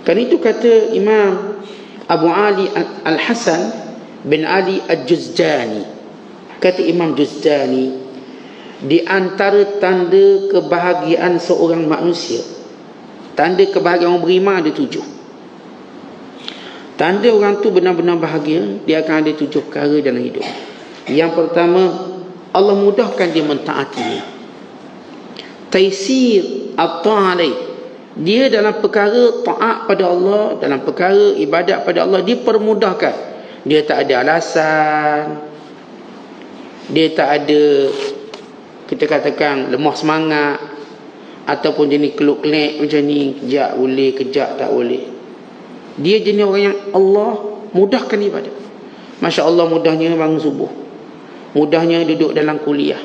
Kan itu kata Imam Abu Ali Al-Hasan bin Ali Al-Juzjani. Kata Imam Juzjani, di antara tanda kebahagiaan seorang manusia, tanda kebahagiaan orang beriman ada 7. Tanda orang tu benar-benar bahagia, dia akan ada 7 perkara dalam hidup. Yang pertama, Allah mudahkan dia mentaatinya. Taisir at-ta'alai, dia dalam perkara taat pada Allah, dalam perkara ibadat pada Allah, dia permudahkan. Dia tak ada alasan, dia tak ada, kita katakan, lemah semangat, ataupun jenis keluk-kelek macam ni, kejap boleh, kejap tak boleh. Dia jenis orang yang Allah mudahkan ibadah. Masya Allah, mudahnya bangun subuh, mudahnya duduk dalam kuliah,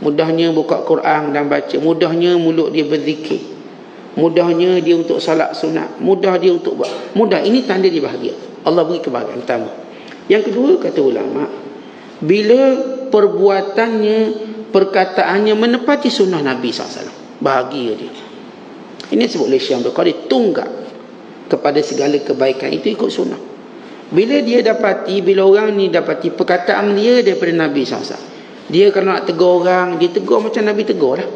mudahnya buka Quran dan baca, mudahnya mulut dia berzikir, mudahnya dia untuk salat sunat, mudah dia untuk buat. Mudah, ini tanda dia bahagia. Allah beri kebahagiaan pertama. Yang kedua, kata ulama, bila perbuatannya, perkataannya menepati sunnah Nabi SAW, bahagia dia. Ini sebut oleh Syekh Abdul Qadir, tunggak kepada segala kebaikan itu ikut sunnah. Bila dia dapati, bila orang ni dapati perkataan dia daripada Nabi SAW, dia kalau nak tegur orang, dia tegur macam Nabi tegur lah.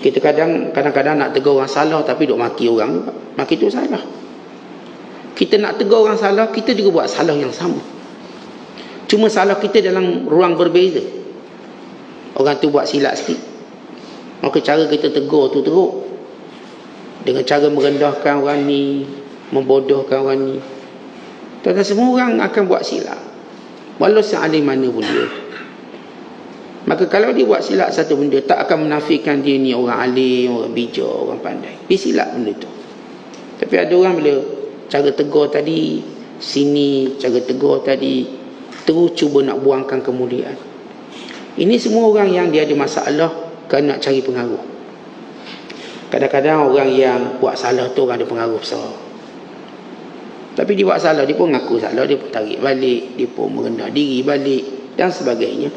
Kita kadang-kadang nak tegur orang salah tapi duk maki orang, maki itu salah. Kita nak tegur orang salah, kita juga buat salah yang sama, cuma salah kita dalam ruang berbeza. Orang tu buat silap sikit, maka cara kita tegur tu teruk, dengan cara merendahkan orang ni, membodohkan orang ni. Tuan-tuan, semua orang akan buat silap, walau sealim mana pun dia. Maka kalau dia buat silap satu benda, tak akan menafikan dia ni orang alim, orang bijak, orang pandai. Dia silap benda tu. Tapi ada orang bila cara tegur tadi sini, cara tegur tadi, terus cuba nak buangkan kemuliaan. Ini semua orang yang dia ada masalah kerana nak cari pengaruh. Kadang-kadang orang yang buat salah tu orang ada pengaruh besar, tapi dia buat salah, dia pun ngaku salah, dia pun tarik balik, dia pun merendah diri balik dan sebagainya.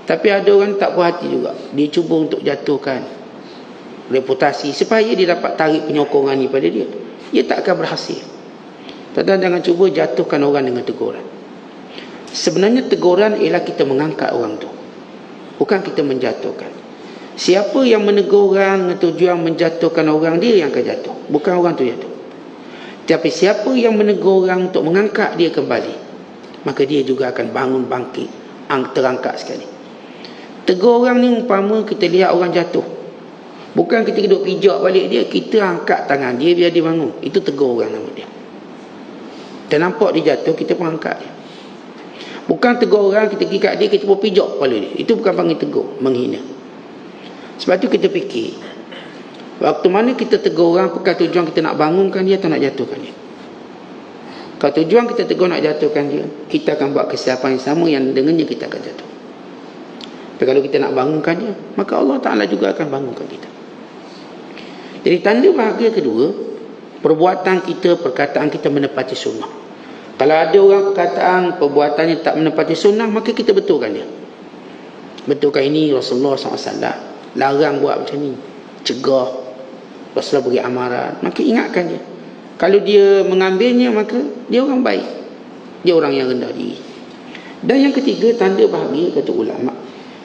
Tapi ada orang tak puas hati juga, dia cuba untuk jatuhkan reputasi supaya dia dapat tarik penyokongan ni pada dia. Dia tak akan berhasil. Tuan-tuan, jangan cuba jatuhkan orang dengan teguran. Sebenarnya teguran ialah kita mengangkat orang tu, bukan kita menjatuhkan. Siapa yang menegur orang dengan tujuan menjatuhkan orang, dia yang akan jatuh, bukan orang tu jatuh. Tapi siapa yang menegur orang untuk mengangkat dia kembali, maka dia juga akan bangun bangkit, terangkat sekali. Tegur orang ni umpama kita lihat orang jatuh, bukan kita duduk pijak balik dia, kita angkat tangan dia biar dia bangun. Itu tegur orang nama dia. Dan nampak dia jatuh, kita pun angkat dia. Bukan tegur orang, kita pergi kat dia, kita pun pijak kepala dia. Itu bukan panggil tegur, menghina. Sebab tu kita fikir, waktu mana kita tegur orang, bukan tujuan kita nak bangunkan dia atau nak jatuhkan dia. Kalau tujuan kita tegur nak jatuhkan dia, kita akan buat kesilapan yang sama yang dengannya kita akan jatuh. Tapi kalau kita nak bangunkan dia, maka Allah Ta'ala juga akan bangunkan kita. Jadi tanda bahagia kedua, perbuatan kita, perkataan kita menepati sunnah. Kalau ada orang perkataan, perbuatannya tak menepati sunnah, maka kita betulkan dia. Betulkan ini Rasulullah SAW larang buat macam ni, cegah, Rasulullah beri amaran, maka ingatkan dia. Kalau dia mengambilnya, maka dia orang baik, dia orang yang rendah diri. Dan yang ketiga, tanda bahagia kata ulama,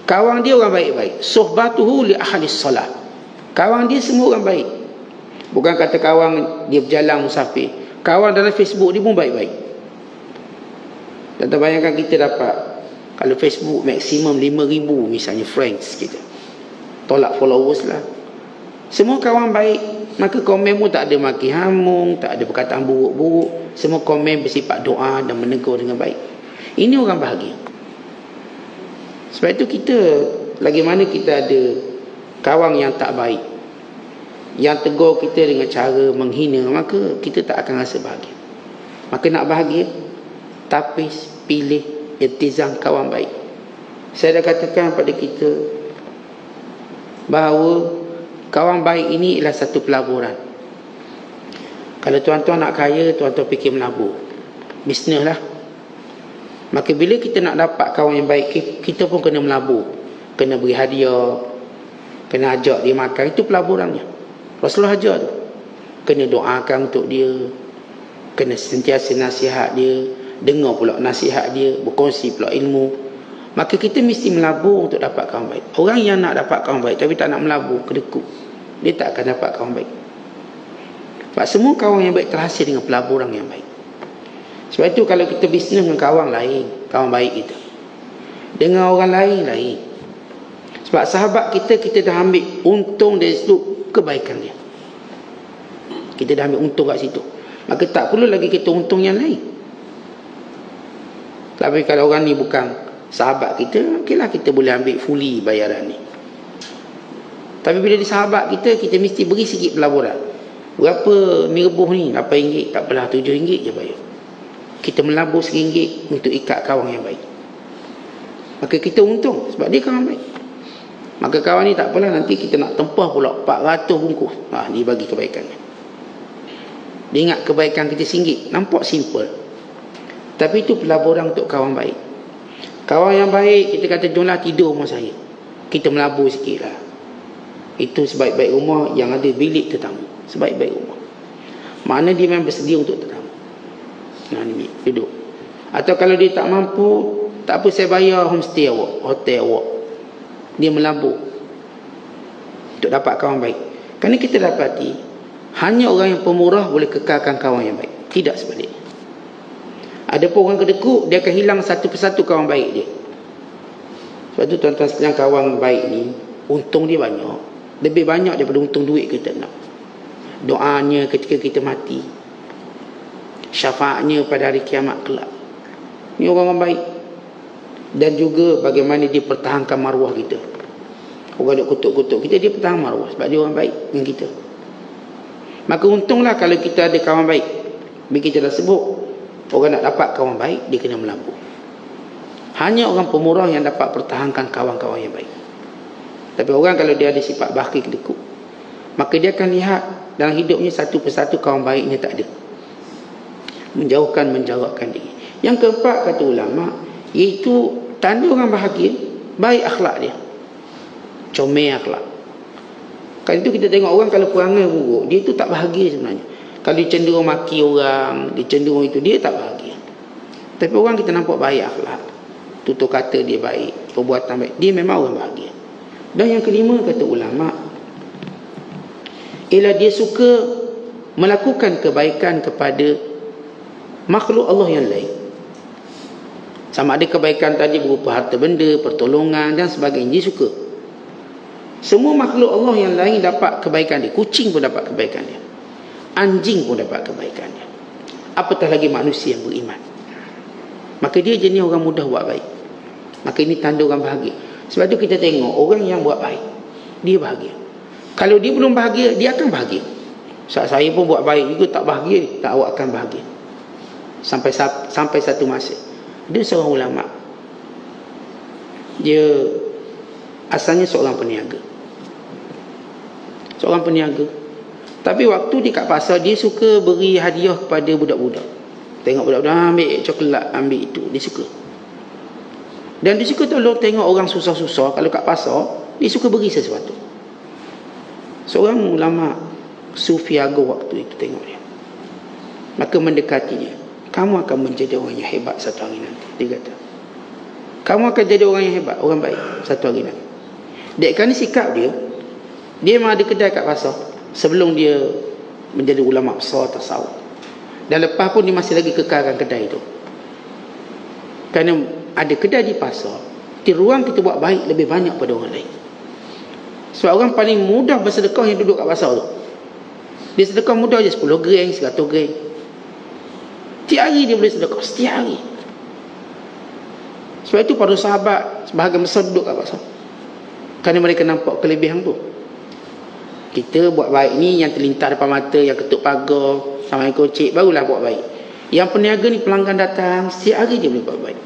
kawan dia orang baik-baik. Suhbatuhu li ahli salat, kawan dia semua orang baik. Bukan kata kawan dia berjalan musafir, kawan dalam Facebook dia pun baik-baik. Dan terbayangkan kita dapat, kalau Facebook maksimum 5,000 misalnya friends kita, tolak followers lah, semua kawan baik, maka komen pun tak ada maki hamung, tak ada perkataan buruk-buruk, semua komen bersifat doa dan menegur dengan baik. Ini orang bahagia. Sebab itu kita, lagi mana kita ada kawan yang tak baik, yang tegur kita dengan cara menghina, maka kita tak akan rasa bahagia. Maka nak bahagia, tapis pilih iltizam kawan baik. Saya dah katakan pada kita bahawa kawan baik ini ialah satu pelaburan. Kalau tuan-tuan nak kaya, tuan-tuan fikir melabur, bisnes lah. Maka bila kita nak dapat kawan yang baik, kita pun kena melabur, kena beri hadiah, kena ajak dia makan. Itu pelaburannya. Rasulullah ajar tu. kena doakan untuk dia, kena sentiasa nasihat dia, dengar pula nasihat dia, berkongsi pula ilmu. Maka kita mesti melabur untuk dapat kawan baik. Orang yang nak dapat kawan baik tapi tak nak melabur, kedekut, dia tak akan dapat kawan baik. Sebab semua kawan yang baik terhasil dengan pelaburan yang baik. Sebab itu kalau kita bisnes dengan kawan lain, kawan baik kita, dengan orang lain. Sebab sahabat kita dah ambil untung dari situ, kebaikan dia. Kita dah ambil untung kat situ. Maka tak perlu lagi kita untung yang lain. Tapi kalau orang ni bukan sahabat kita, okeylah, kita boleh ambil fully bayaran ni. Tapi bila dia sahabat kita, kita mesti beri sikit pelaburan. Berapa mi rebus ni? RM8, tak apalah, RM7 je bayar. Kita melabur RM1 untuk ikat kawan yang baik. Maka kita untung sebab dia kawan baik. Maka kawan ni tak apalah, nanti kita nak tempah pula 400 bungkus. Dia bagi kebaikannya. Dia ingat kebaikan kita RM1. Nampak simple. Tapi itu pelaburan untuk kawan baik. Kawan yang baik, kita kata jomlah tidur rumah saya, kita melabur sikit lah. Itu sebaik-baik rumah yang ada bilik tetamu. Sebaik-baik rumah. Mana dia memang bersedia untuk tetamu. Ni duduk. Atau kalau dia tak mampu, tak apa, saya bayar homestay awak, hotel awak. Dia melabur untuk dapat kawan baik. Kerana kita dapati hanya orang yang pemurah boleh kekalkan kawan yang baik, tidak sebaliknya. Ada pun orang kedekut, dia akan hilang satu persatu kawan baik dia. Sebab tu tuan-tuan sekalian, kawan baik ni untung dia banyak, lebih banyak daripada untung duit kita nak. Doanya ketika kita mati, syafaatnya pada hari kiamat kelak. Ni orang baik. Dan juga bagaimana dia pertahankan maruah kita. Orang duk kutuk-kutuk kita, dia pertahan maruah sebab dia orang baik dengan kita. Maka untunglah kalau kita ada kawan baik. Bila kita dah sebut, orang nak dapat kawan baik, dia kena melabur. Hanya orang pemurah yang dapat pertahankan kawan-kawan yang baik. Tapi orang kalau dia ada sifat bakhil, kedekut, maka dia akan lihat dalam hidupnya satu persatu kawan baiknya tak ada. Menjarakkan diri. Yang keempat, kata ulama, iaitu tanda orang bahagia, baik akhlak dia, comel akhlak. Kan itu kita tengok orang kalau perangai buruk, dia tu tak bahagia sebenarnya. Kalau dia cenderung maki orang, dia cenderung itu, dia tak bahagia. Tapi orang kita nampak baik akhlak, tutur kata dia baik, perbuatan baik, dia memang orang bahagia. Dan yang kelima, kata ulama, ialah dia suka melakukan kebaikan kepada makhluk Allah yang lain. Sama ada kebaikan tadi berupa harta benda, pertolongan dan sebagainya, dia suka. Semua makhluk Allah yang lain dapat kebaikan dia. Kucing pun dapat kebaikan dia, anjing pun dapat kebaikan dia, apatah lagi manusia yang beriman. Maka dia jenis orang mudah buat baik. Maka ini tanda orang bahagia. Sebab tu kita tengok orang yang buat baik, dia bahagia. Kalau dia belum bahagia, dia akan bahagia. Saat saya pun buat baik juga tak bahagia, tak, awak akan bahagia. Sampai satu masa, dia seorang ulama, dia asalnya seorang peniaga. Tapi waktu dia kat pasar, dia suka beri hadiah kepada budak-budak. Tengok budak-budak ambil coklat, ambil itu, dia suka. Dan dia suka tolong tengok orang susah-susah. Kalau kat pasar, dia suka beri sesuatu. Seorang ulama sufi agung waktu itu tengok dia, maka mendekatinya. Kamu akan menjadi orang yang hebat satu hari nanti, dia kata. Kamu akan jadi orang yang hebat, orang baik satu hari nanti. Dek, kerana sikap dia memang ada kedai kat pasar sebelum dia menjadi ulama besar tasawuf. Dan lepas pun dia masih lagi kekalkan kedai itu. Kerana ada kedai di pasar, di ruang kita buat baik lebih banyak pada orang lain. Sebab orang paling mudah bersedekah yang duduk kat pasar tu. Dia sedekah mudah je, 10 gram, 100 gram. Setiap hari dia boleh sedekah, setiap hari. Sebab itu para sahabat sebahagian besar duduk kat pasar, kerana mereka nampak kelebihan tu. Kita buat baik ni yang terlintas depan mata, yang ketuk pagar, sama kocik, barulah buat baik. Yang peniaga ni pelanggan datang, setiap hari dia boleh buat baik.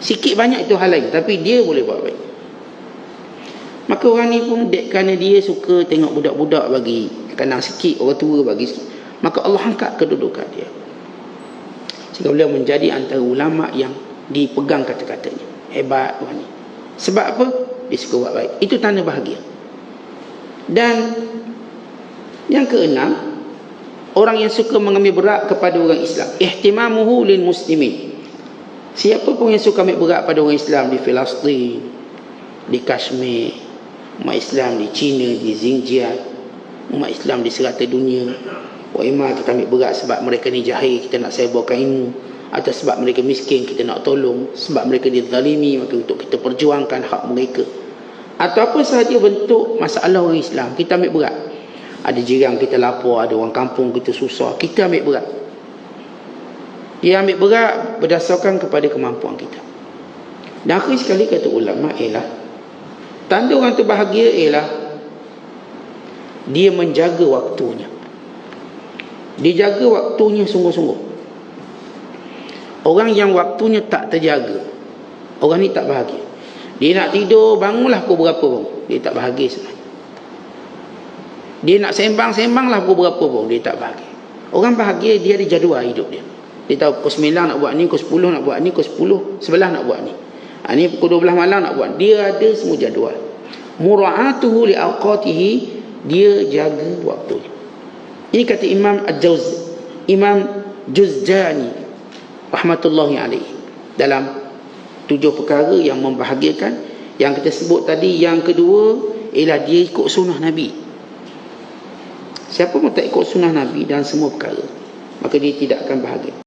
Sikit banyak itu hal lain, tapi dia boleh buat baik. Maka orang ni pun kerana dia suka tengok budak-budak bagi kadang sikit, orang tua bagi sikit, maka Allah angkat kedudukan dia, sehingga beliau menjadi antara ulama yang dipegang kata-katanya. Hebat orang ni. Sebab apa? Dia suka buat baik. Itu tanda bahagia. Dan yang keenam, orang yang suka mengambil berat kepada orang Islam. Ihtimamuhu lil muslimin. Siapa pun yang suka ambil berat pada orang Islam di Palestin, di Kashmir, umat Islam di China, di Xinjiang, umat Islam di serata dunia. Wa imma kita ambil berat sebab mereka ni jahil, kita nak sebarkan ilmu, atau sebab mereka miskin, kita nak tolong, sebab mereka dizalimi, maka untuk kita perjuangkan hak mereka, atau apa sahaja bentuk masalah orang Islam, kita ambil berat. Ada jiran kita lapar, ada orang kampung kita susah, kita ambil berat. Dia ambil berat berdasarkan kepada kemampuan kita. Dan akhir sekali kata ulama ialah tanda orang tu bahagia ialah dia menjaga waktunya. Dia jaga waktunya sungguh-sungguh. Orang yang waktunya tak terjaga, orang ni tak bahagia. Dia nak tidur, bangunlah pukul berapa pun, dia tak bahagia sebenarnya. Dia nak sembang-sembanglah pukul berapa pun, dia tak bahagia. Orang bahagia, dia ada jadual hidup dia. Dia tahu pukul 9 nak buat ni, pukul 10 nak buat ni, pukul 10, 11 nak buat ni. Ni pukul 12 malam nak buat. Dia ada semua jadual. Mura'atuhu li'awqatihi, dia jaga waktunya. Ini kata Imam Juzjani rahmatullahi alaihi dalam 7 perkara yang membahagiakan. Yang kita sebut tadi, yang kedua ialah dia ikut sunnah Nabi. Siapa pun tak ikut sunnah Nabi dan semua perkara, maka dia tidak akan bahagia.